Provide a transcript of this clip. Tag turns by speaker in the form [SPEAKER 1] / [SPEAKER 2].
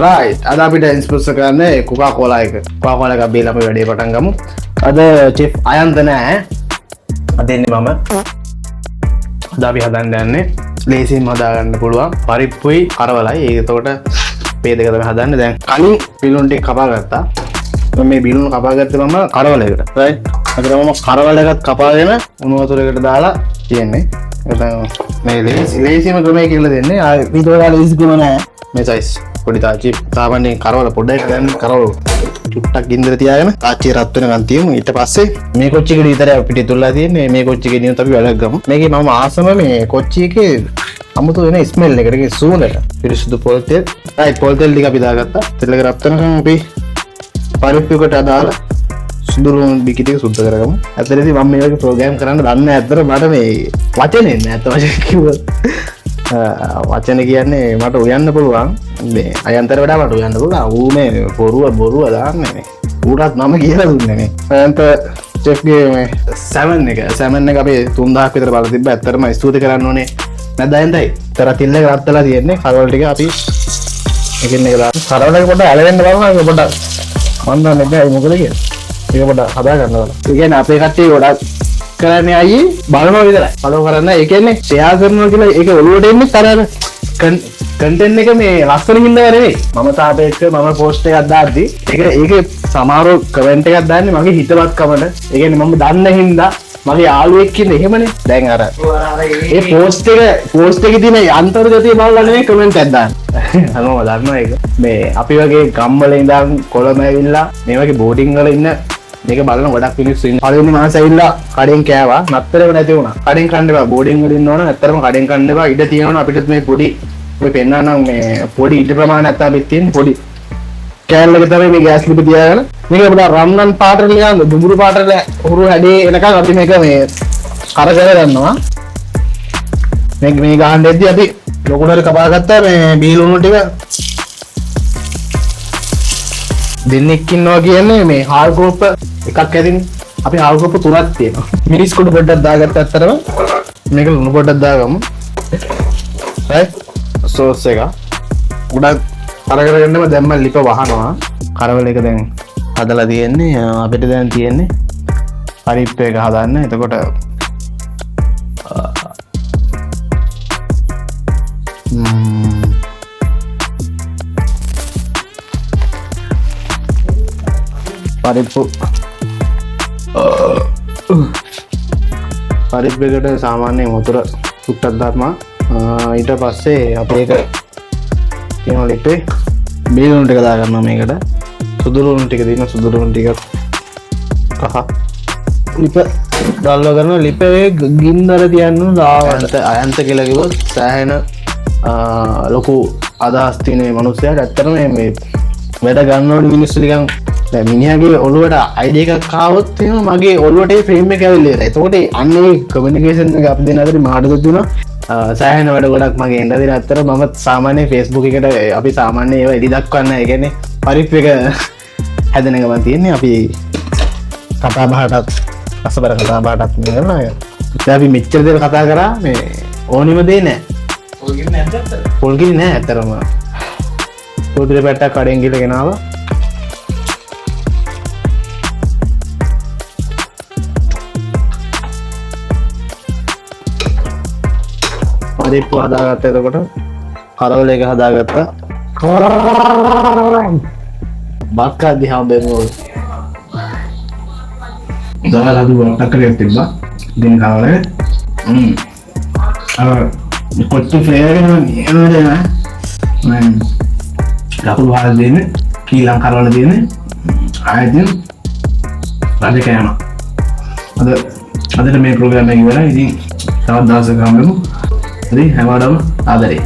[SPEAKER 1] right ada අපිට sponsor කරන්නේ Coca-Cola එක. Coca-Cola එකක් බීලා අපි වැඩේ පටන් ගමු. අද චෙෆ් අයන්ත නෑ. අද එන්නේ මම. අද අපි හදන්න යන්නේ ලේසියෙන් හදාගන්න පුළුවන් පරිප්පුයි කරවලයි. ඒක එතකොට මේ දෙක තමයි හදන්නේ. දැන් කලින් බිලුන් ටික කපා ගත්තා. මම මේ බිලුන් කපා ගත්තේ මම කරවලයකට. right. අද මම කරවල එකත් කපාගෙන උණු වතුරයකට දාලා තියන්නේ. මේ ලේසිම ක්‍රමය කියලා දෙන්නේ. ඊට වඩා ලේසි ක්‍රම නෑ. මේ සයිස් පොඩි තාච්චි සාමාන්‍යයෙන් කරවල පොඩ්ඩක් ගන්න කරවල චුට්ටක් ගින්දර තියාගෙන තාච්චිය රත් වෙනකන් තියමු. ඊට පස්සේ මේ කොච්චි එක විතරයි අපිට තුල්ලා තියෙන්නේ. මේ කොච්චි එක දිනුත් අපි වැඩක් ගමු. මේකේ මම ආසම මේ කොච්චි එකේ අමුතු වෙන ස්මෙල් එකකට ඒ සූඳට පිරිසුදු පොල් තෙල්. right පොල් තෙල් ටික අපි දාගත්තා. තෙල් එක රත් වෙනකන් අපි පරිප්පුවකට දාලා සුදුලුන් බිකි ටික සුද්ධ කරගමු. ඇත්තටම මම මේ වගේ ප්‍රෝග්‍රෑම් කරන්න දන්නේ නැහැ. ඇත්තට මට මේ වචනේ නැහැ. ඇත්ත වශයෙන් කිව්වොත් වචන කියන්නේ මට උයන්න පුළුවන්. මේ අයන්තර වඩා මට උයන්න පුළුවන්. ඌ මේ බොරුව දාන්නේ මේ. ඌටත් මම කියලා දුන්නේ මේ. අයන්ත චෙෆ් ගේ මේ සැමන් එක අපි 3000ක් විතර බලලා තිබ්බා. ඇත්තටම ස්තුති කරන්න ඕනේ. නැද්ද අයන්තයි? තර තිල්ල එක රත්තරලා තියෙන්නේ. කරවල ටික අපි එකින් එක දාන්න. කරවල එක පොඩ්ඩක් ඇලවෙන්න බලන්න. ඒක පොඩ්ඩක් මන් දන්නේ නැහැ මොකද කියලා. ඒක පොඩ්ඩක් හදා ගන්න ඕන. ඒ කියන්නේ අපේ කට්ටිය ගොඩක් කරන්නේ අයියේ බලනවා විතරයි. ෆලෝ කරන්න. ඒ කියන්නේ ෂෙයා කරනවා කියලා ඒක ඔළුවට එන්නේ තරර කන්ටෙන්ට් එක මේ ලස්සන හින්දා නෙවෙයි. මම තාපේක්ෂ මම පෝස්ට් එකක් දාද්දි ඒක සමහරව කමෙන්ට් එකක් දාන්නේ මගේ හිතවත් කමට. ඒ කියන්නේ මම දන්න හින්දා මගේ යාළුවෙක් ඉන්නේ එහෙමනේ. දැන් අර ඒ පෝස්ට් එකේ තියෙන අන්තර්ගතය බලලා නෙවෙයි කමෙන්ට් එකක් දාන්නේ. හැමෝම දන්නවා ඒක. මේ අපි වගේ ගම්වල ඉඳන් කොළඹ ඇවිල්ලා මේ වගේ බෝඩින් වල ඉන්න මේක බලන ගොඩක් මිනිස්සු ඉන්න. පළවෙනි මාස ඇවිල්ලා කඩෙන් කෑවා. නත්තරව නැති වුණා. කඩෙන් කන්න එපා. බෝඩින් වල ඉන්න ඕන. ඇත්තටම කඩෙන් කන්න එපා. ඉඩ තියෙනවා අපිට මේ පොඩි ඔය පෙන්නනම් මේ පොඩි ඉඩ ප්‍රමාණයක් තමයි තියෙන්නේ. පොඩි කෑල්ලක තමයි මේ ගෑස් ලිපි තියාගෙන මේක පොඩ රම්නන් පාටට ලියන දුඹුරු පාටට උරු හැඩේ එනකන් අපි මේක මේ කරකර ගන්නවා. මේ ගහන්න දෙද්දි අපි ලොකුනට කපා ගත්තා මේ බීලුණු ටික දෙන්නෙක් ඉන්නවා කියන්නේ මේ හාල් ගෲප් එකක් ඇතිනේ. අපි හාල් ගෲප් තුනක් තියෙනවා. මිරිස් කුඩු පොඩ්ඩක් දාගත්ත අතරම මේක ලුණු පොඩ්ඩක් දාගමු. right සෝස් එක ගොඩක් කරකරගෙනම දැම්ම ලිප වහනවා. කරවල එක දැන් හදලා තියෙන්නේ. අපිට දැන් තියෙන්නේ පරිප්පු එක හදන්න. එතකොට පරිප්පුවකට සාමාන්‍යයෙන් වතුර සුට්ටක් දාපුවා. ඊට පස්සේ අපි ඒක තියෙන ලිපේ බීලුණු ටික දාගන්නවා මේකට. සුදු ලුණු ටික දින සුදු ලුණු ටික කහ ලිප ඩල්ලා කරන ලිපේ ගින්දර තියන්න දාවන්ත අයන්ත කියලා කිව්වොත් සෑහෙන ලොකු අදහස් තියෙන මේ මිනිස්සයාට. ඇත්තටම මේ වැඩ ගන්නකොට මිනිස්සු නිකන් දැන් මිනිහාගේ ඔළුවට අයිඩියා එකක් ආවොත් එහෙම මගේ ඔළුවට ඒ ෆ්‍රේම් එක ඇවිල්ලා ඉවරයි. එතකොට අන්නේ කමියුනිකේෂන් එක අපි දෙන අතර මාඩ දුන්නා. සෑහෙන වැඩ ගොඩක් මගේ එන්න දෙන අතර මම සාමාන්‍ය Facebook එකට අපි සාමාන්‍ය ඒවා එඩි දක්වන්න. ඒ කියන්නේ පරිප්පු එක හැදෙන ගමන් තියෙන්නේ. අපි කතා බහටත් රසබර කතා බහටත් කරනවා. ඉතින් අපි මෙච්චර දේවල් කතා කරා මේ ඕනිම දේ නෑ. පොල් ගිනි නෑ ඇත්තටම. පොඩි පැට්ටක් කඩෙන් ගිහලා ගෙනාවා. පරිප්පු හදාගත්තා. එතකොට කරවල එක හදාගත්තා. බත් කද්දි හම්බෙන්නේ දාලා දුවටක් කරේ තිබ්බා. ඉතින් කරවල කොච්චි ෆ්ලේවර් එක නේද නෑ. ලකුණු වහලා දෙන්නේ කීලම් කරවල දෙන්නේ. ආයෙත් රජ කෑම. අදට මේ ප්‍රෝග්‍රෑම් එක ඉවරයි. ඉතින් තවත් දවසක හම්බෙමු. හැමෝටම ආදරේ.